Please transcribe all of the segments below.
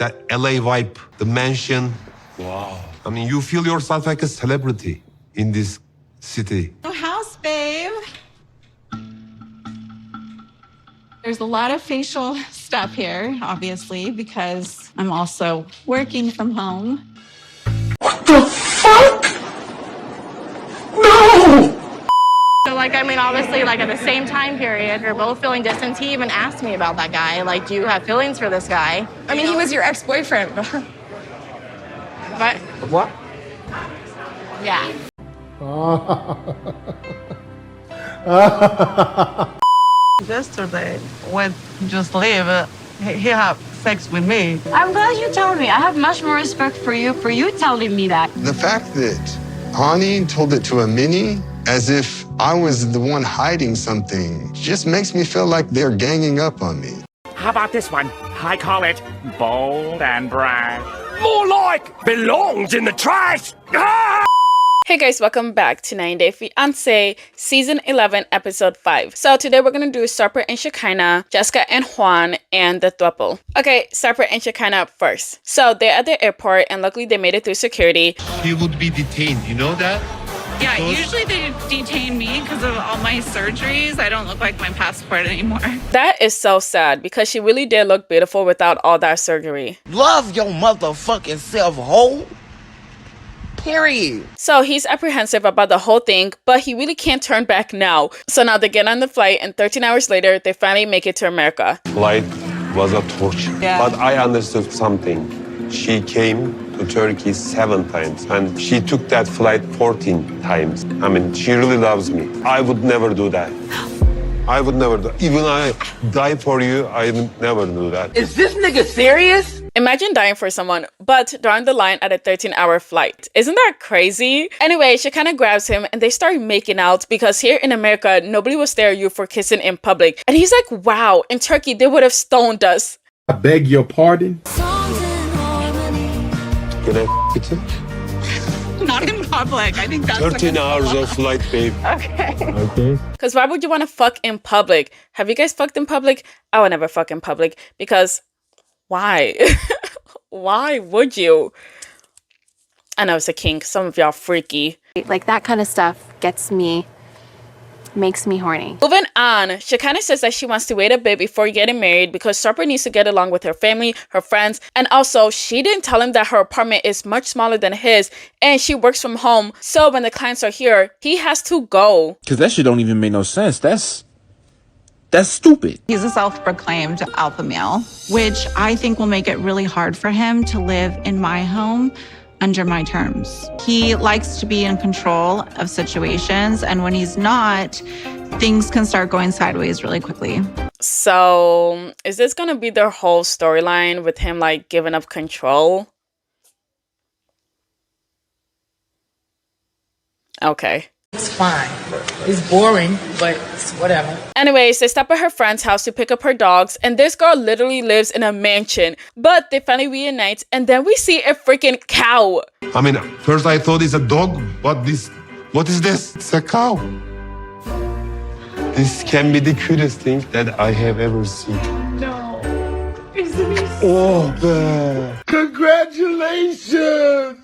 that LA vibe, the mansion. Wow. I mean, you feel yourself like a celebrity in this city. House, babe. There's a lot of facial stuff here, obviously, because I'm also working from home. What the fuck? No! So, like, I mean, obviously, like, at the same time period, we're both feeling distance. He even asked me about that guy. Like, do you have feelings for this guy? I mean, he was your ex-boyfriend. But, What? yeah. Yesterday, when just leave, he had sex with me. I'm glad you told me. I have much more respect for you telling me that. The fact that Hani told it to a mini as if I was the one hiding something just makes me feel like they're ganging up on me. How about this one? I call it bold and brash. More like belongs in the trash. Ah! Hey guys, welcome back to 9 Day Fiance, Season 11, Episode 5. So today we're going to do Sarper and Shekinah, Jessica and Juan, and the Throuple. Okay, Sarper and Shekinah first. So they're at the airport and luckily they made it through security. He would be detained, you know that? Yeah, usually they detain me because of all my surgeries. I don't look like my passport anymore. That is so sad because she really did look beautiful without all that surgery. Love your motherfucking self, hoe. Period. So he's apprehensive about the whole thing, but he really can't turn back now. So now they get on the flight and 13 hours later, they finally make it to America. Flight was a torture. Yeah. But I understood something. She came to Turkey 7 times and she took that flight 14 times. I mean, she really loves me. I would never do that. I would never do. Even I die for you, I would never do that. Is this nigga serious? Imagine dying for someone, but drawing the line at a 13-hour flight. Isn't that crazy? Anyway, she kind of grabs him and they start making out because here in America, nobody will stare at you for kissing in public. And he's like, wow, in Turkey, they would have stoned us. I beg your pardon? Can I f*** it? Not in public. I think that's 13 hours of flight, babe. Okay. Because why would you want to fuck in public? Have you guys fucked in public? I would never fuck in public because why? Why would you? I know it's a kink. Some of y'all freaky. Like that kind of stuff makes me horny. Moving on, Shekinah says that she wants to wait a bit before getting married because Sarper needs to get along with her family, her friends, and also she didn't tell him that her apartment is much smaller than his and she works from home. So when the clients are here, he has to go. Cause that shit don't even make no sense. That's stupid. He's a self-proclaimed alpha male, which I think will make it really hard for him to live in my home under my terms. He likes to be in control of situations, and when he's not, things can start going sideways really quickly. So is this gonna be their whole storyline with him like giving up control? Okay. It's fine. It's boring, but it's whatever. Anyways, they stop at her friend's house to pick up her dogs, and this girl literally lives in a mansion. But they finally reunite, and then we see a freaking cow. I mean, first I thought it's a dog, but what is this? It's a cow. This can be the cutest thing that I have ever seen. No. Isn't he Oh, man. Congratulations!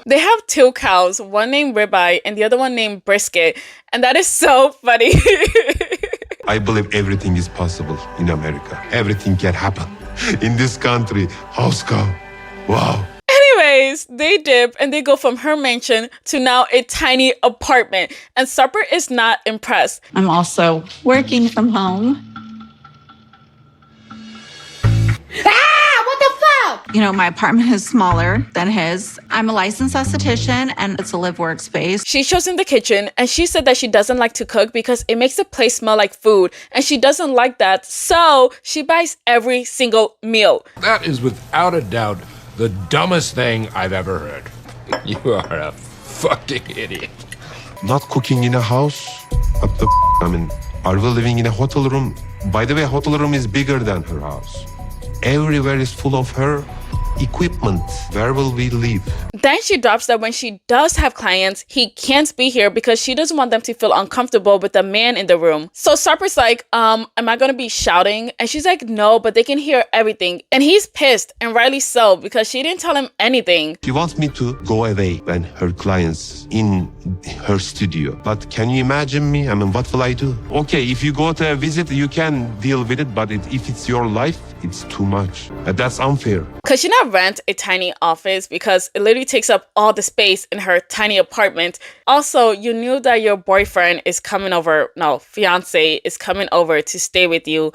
They have 2 cows, one named Ribeye and the other one named Brisket, and that is so funny. I believe everything is possible in America. Everything can happen. In this country, house cow. Wow. Anyways, they dip and they go from her mansion to now a tiny apartment, and Sarper is not impressed. I'm also working from home. You know, my apartment is smaller than his. I'm a licensed esthetician and it's a live workspace. She shows him the kitchen and she said that she doesn't like to cook because it makes the place smell like food and she doesn't like that, so she buys every single meal. That is without a doubt the dumbest thing I've ever heard. You are a fucking idiot. Not cooking in a house? What the I mean, are we living in a hotel room? By the way, hotel room is bigger than her house. Everywhere is full of her. equipment. Where will we live? Then she drops that when she does have clients, he can't be here because she doesn't want them to feel uncomfortable with the man in the room. So Sarper's like, am I gonna be shouting? And she's like, no, but they can hear everything. And he's pissed, and rightly so, because she didn't tell him anything. She wants me to go away when her clients in her studio. But can you imagine me? I mean, what will I do? Okay, if you go to a visit, you can deal with it, but if it's your life, it's too much. That's unfair. Could she not rent a tiny office because it literally takes up all the space in her tiny apartment? Also, you knew that your boyfriend is coming over, no, fiance is coming over to stay with you.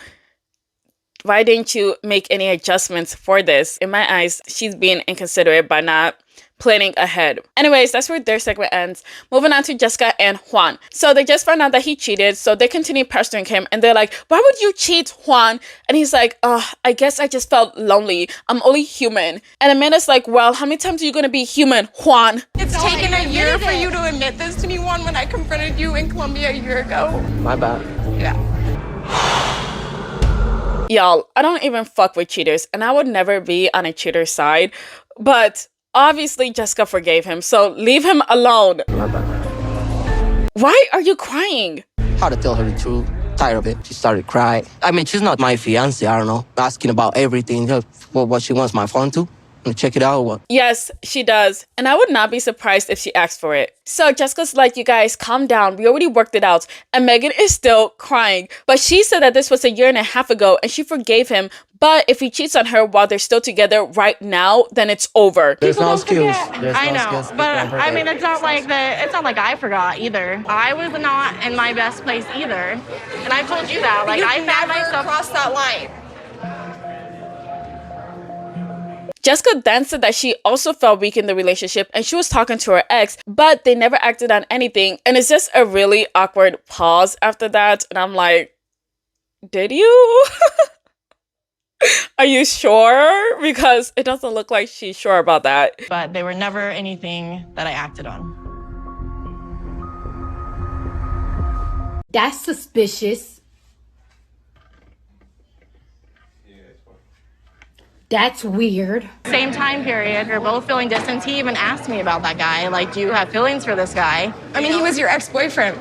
Why didn't you make any adjustments for this? In my eyes, she's being inconsiderate by not planning ahead. Anyways, that's where their segment ends. Moving on to Jessica and Juan. So they just found out that he cheated, so they continue pestering him, and they're like, why would you cheat, Juan? And he's like, I guess I just felt lonely. I'm only human. And Amanda's like, well, how many times are you gonna be human, Juan? It's taken a year for you to admit this to me, Juan, when I confronted you in Colombia a year ago. My bad. Yeah. Y'all, I don't even fuck with cheaters, and I would never be on a cheater's side, but obviously Jessica forgave him, so leave him alone. My bad. Why are you crying? How to tell her the truth. Tired of it. She started crying. I mean, she's not my fiance, I don't know. Asking about everything. What she wants my phone to. Check it out or what? Yes, she does. And I would not be surprised if she asked for it. So Jessica's like, you guys, calm down. We already worked it out. And Megan is still crying. But she said that this was a year and a half ago and she forgave him. But if he cheats on her while they're still together right now, then it's over. There's no excuse. I know, but I mean, it's not like I forgot either. I was not in my best place either, and I told you that. Like, I found myself cross that line. Jessica then said that she also felt weak in the relationship and she was talking to her ex, but they never acted on anything. And it's just a really awkward pause after that. And I'm like, did you? Are you sure? Because it doesn't look like she's sure about that. But they were never anything that I acted on. That's suspicious. That's weird. Same time period, we're both feeling distance. He even asked me about that guy. Like, do you have feelings for this guy? I mean, he was your ex-boyfriend.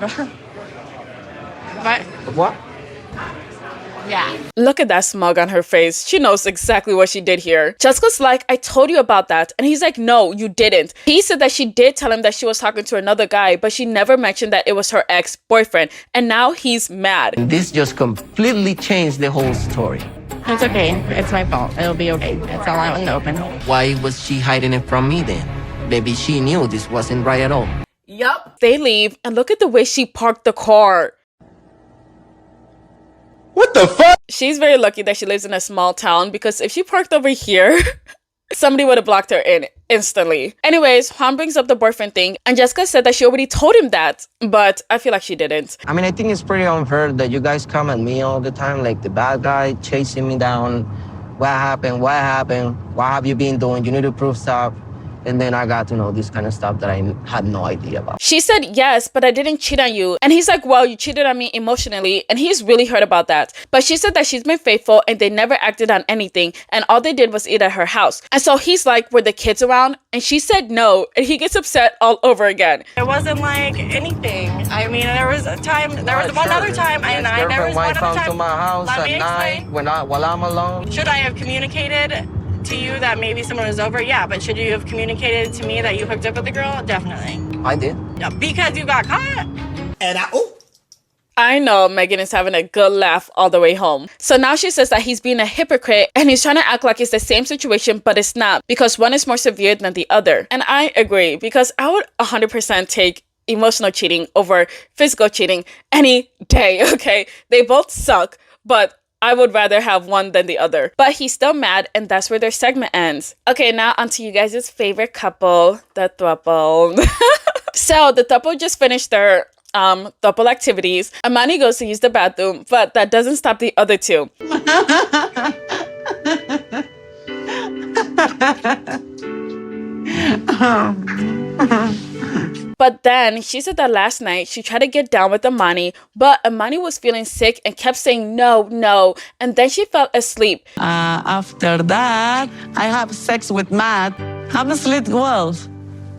But What? yeah. Look at that smug on her face. She knows exactly what she did here. Jessica's like, I told you about that. And he's like, no, you didn't. He said that she did tell him that she was talking to another guy, but she never mentioned that it was her ex-boyfriend. And now he's mad. This just completely changed the whole story. It's okay. It's my fault. It'll be okay. It's all out in the open. Why was she hiding it from me then? Maybe she knew this wasn't right at all. Yup. They leave and look at the way she parked the car. What the fuck? She's very lucky that she lives in a small town because if she parked over here, somebody would have blocked her in instantly. Anyways, Juan brings up the boyfriend thing and Jessica said that she already told him that, but I feel like she didn't. I mean, I think it's pretty unfair that you guys come at me all the time, like the bad guy chasing me down. What happened? What happened? What have you been doing? You need to prove stuff. And then I got to know this kind of stuff that I had no idea about. She said, yes, but I didn't cheat on you. And he's like, well, you cheated on me emotionally. And he's really hurt about that. But she said that she's been faithful and they never acted on anything. And all they did was eat at her house. And so he's like, were the kids around? And she said no. And he gets upset all over again. It wasn't like anything. I mean, there was a time, there was one other time, and I there was one other time. To my house Let at me night explain. while I'm alone. Should I have communicated to you that maybe someone was over? Yeah, but should you have communicated to me that you hooked up with the girl? Definitely. I did. Yeah, because you got caught. And I know Megan is having a good laugh all the way home. So now she says that he's being a hypocrite and he's trying to act like it's the same situation, but it's not because one is more severe than the other. And I agree because I would 100% take emotional cheating over physical cheating any day, okay? They both suck, but I would rather have one than the other. But he's still mad, and that's where their segment ends. Okay, now onto you guys' favorite couple, the Throuple. So the Throuple just finished their Throuple activities. Amani goes to use the bathroom, but that doesn't stop the other two. But then she said that last night she tried to get down with Amani, but Amani was feeling sick and kept saying no, no, and then she fell asleep. After that, I have sex with Matt. Haven't slept well.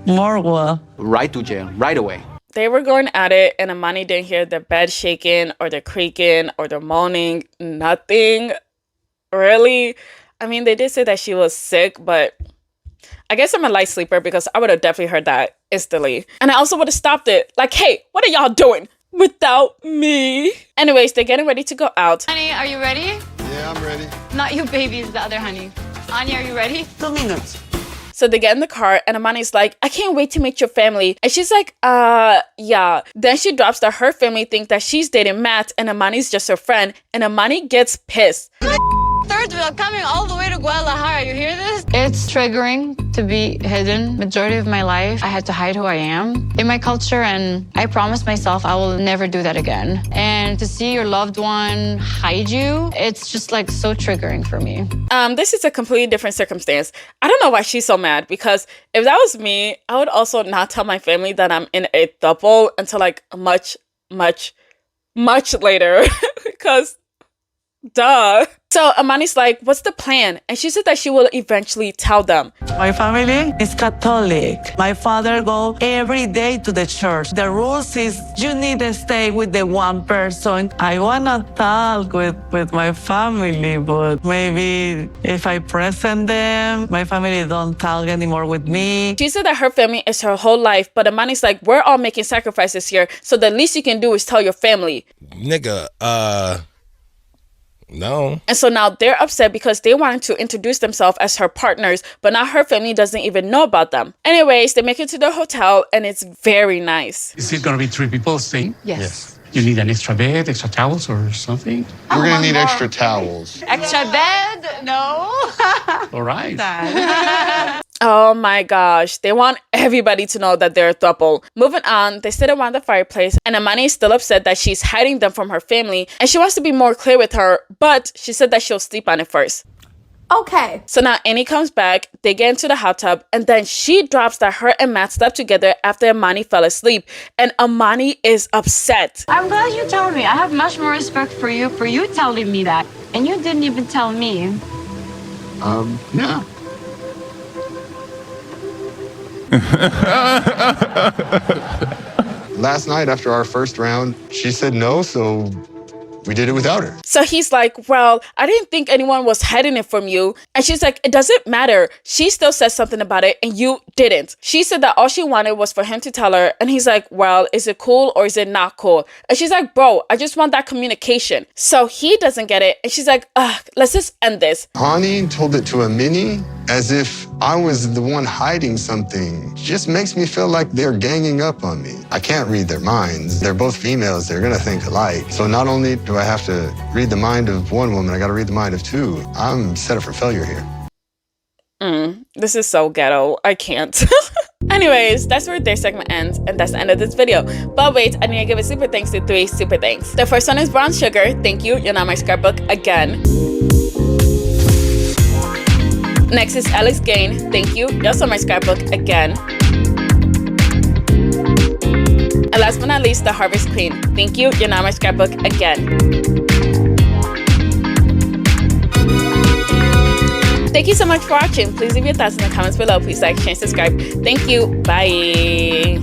More well. Right to jail, right away. They were going at it, and Amani didn't hear the bed shaking or the creaking or the moaning. Nothing. Really? I mean, they did say that she was sick, but I guess I'm a light sleeper because I would have definitely heard that instantly. And I also would have stopped it. Like, hey, what are y'all doing without me? Anyways, they're getting ready to go out. Honey, are you ready? Yeah, I'm ready. Not you, baby, it's the other honey. Anya, are you ready? 2 minutes. So they get in the car and Amani's like, I can't wait to meet your family. And she's like, yeah. Then she drops that her family think that she's dating Matt and Amani's just her friend. And Amani gets pissed. Third wheel coming all the way to Guadalajara. You hear this? It's triggering to be hidden. Majority of my life, I had to hide who I am in my culture, and I promised myself I will never do that again. And to see your loved one hide you, it's just like so triggering for me. This is a completely different circumstance. I don't know why she's so mad, because if that was me, I would also not tell my family that I'm in a throuple until like much later because duh. So Amani's like, what's the plan? And she said that she will eventually tell them. My family is Catholic. My father goes every day to the church. The rules is you need to stay with the one person. I want to talk with my family, but maybe if I present them, my family don't talk anymore with me. She said that her family is her whole life, but Amani's like, we're all making sacrifices here, so the least you can do is tell your family. Nigga, no. And so now they're upset because they wanted to introduce themselves as her partners, but now her family doesn't even know about them. Anyways, they make it to the hotel and it's very nice. Is it going to be 3 people staying? Yes. You need an extra bed, extra towels or something? We're going to need extra towels. Extra bed? No. All right. Oh my gosh, they want everybody to know that they're a throuple. Moving on, they sit around the fireplace and Amani is still upset that she's hiding them from her family and she wants to be more clear with her, but she said that she'll sleep on it first. Okay. So now Annie comes back, they get into the hot tub, and then she drops that her and Matt slept together after Amani fell asleep, and Amani is upset. I'm glad you told me. I have much more respect for you telling me that. And you didn't even tell me. Yeah. Last night after our first round, she said no, so we did it without her. So he's like, well, I didn't think anyone was hiding it from you. And she's like, it doesn't matter. She still said something about it and you didn't. She said that all she wanted was for him to tell her. And he's like, well, is it cool or is it not cool? And she's like, bro, I just want that communication. So he doesn't get it. And she's like, ugh, let's just end this. Hani told it to a mini as if I was the one hiding something. Just makes me feel like they're ganging up on me. I can't read their minds. They're both females. They're gonna think alike. So not only do I have to read the mind of one woman, I gotta read the mind of 2. I'm set up for failure here. This is so ghetto. I can't. Anyways, that's where their segment ends, and that's the end of this video. But wait, I need to give a super thanks to 3 super thanks. The first one is Brown Sugar. Thank you. You're not my scrapbook again. Next is Alex Gain. Thank you. You're also my scrapbook again. And last but not least, the Harvest Queen. Thank you. You're not my scrapbook again. Thank you so much for watching. Please leave your thoughts in the comments below. Please like, share, and subscribe. Thank you. Bye.